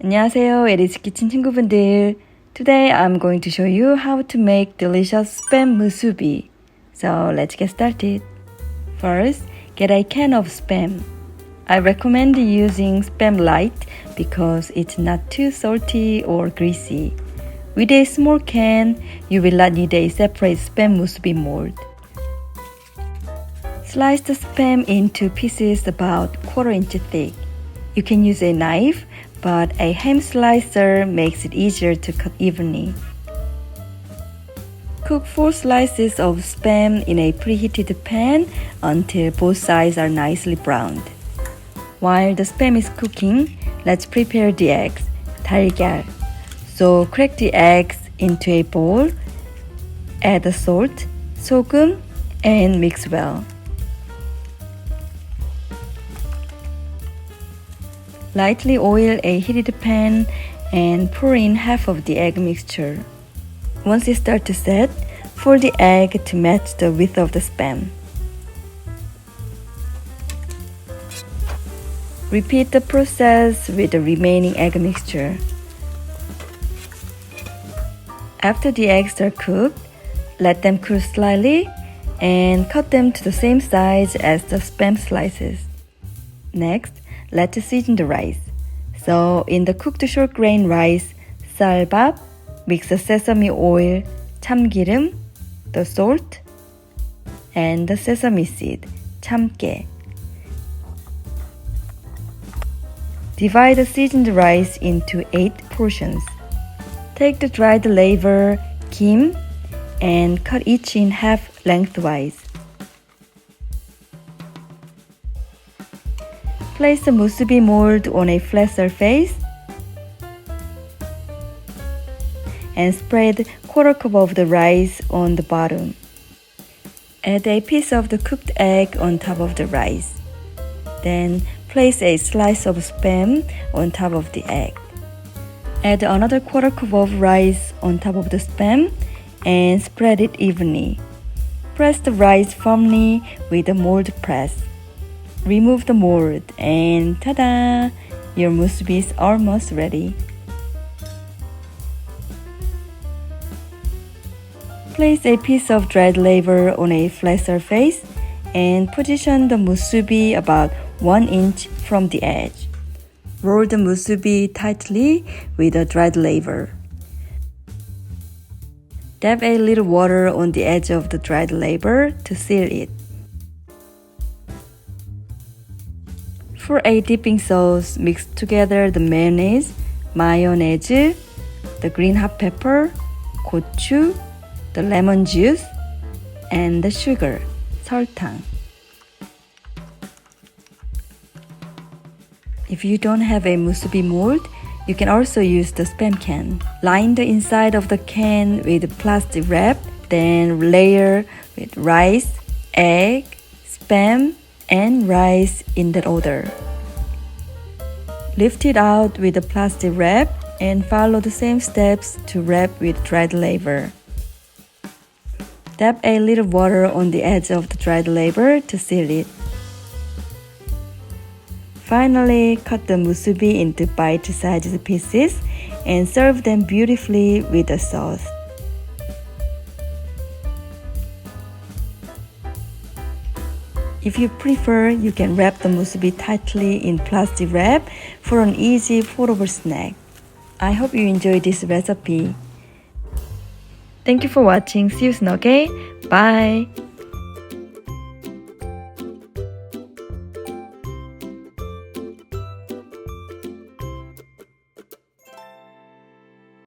안녕하세요, 에리스키친 친구분들. Today I'm going to show you how to make delicious Spam Musubi. So let's get started. First, get a can of Spam. I recommend using Spam Light because it's not too salty or greasy. With a small can, you will not need a separate Spam Musubi mold. Slice the Spam into pieces about 1/4 inch thick. You can use a knife, but a ham slicer makes it easier to cut evenly. Cook 4 slices of Spam in a preheated pan until both sides are nicely browned. While the Spam is cooking, let's prepare the eggs, 달걀. So crack the eggs into a bowl, add the salt, 소금, and mix well. Lightly oil a heated pan and pour in half of the egg mixture. Once it starts to set, fold the egg to match the width of the Spam. Repeat the process with the remaining egg mixture. After the eggs are cooked, let them cool slightly and cut them to the same size as the Spam slices. Next, let's season the rice. So in the cooked short grain rice, 쌀밥, mix the sesame oil, 참기름, the salt, and the sesame seed, 참깨. Divide the seasoned rice into 8 portions. Take the dried laver, kim, and cut each in half lengthwise. Place the musubi mold on a flat surface and spread 1/4 cup of the rice on the bottom. Add a piece of the cooked egg on top of the rice. Then place a slice of Spam on top of the egg. Add another 1/4 cup of rice on top of the Spam and spread it evenly. Press the rice firmly with the mold press. Remove the mold and ta-da! Your musubi is almost ready. Place a piece of dried laver on a flat surface and position the musubi about 1 inch from the edge. Roll the musubi tightly with the dried laver. Dab a little water on the edge of the dried laver to seal it. For a dipping sauce, mix together the mayonnaise, the green hot pepper, 고추, the lemon juice, and the sugar, 설탕. If you don't have a musubi mold, you can also use the Spam can. Line the inside of the can with plastic wrap, then layer with rice, egg, Spam, and rice in that order. Lift it out with the plastic wrap and follow the same steps to wrap with dried laver. Dab a little water on the edge of the dried laver to seal it. Finally, cut the musubi into bite-sized pieces and serve them beautifully with the sauce. If you prefer, you can wrap the musubi tightly in plastic wrap for an easy foldable snack. I hope you enjoyed this recipe. Thank you for watching. See you soon, okay? Bye!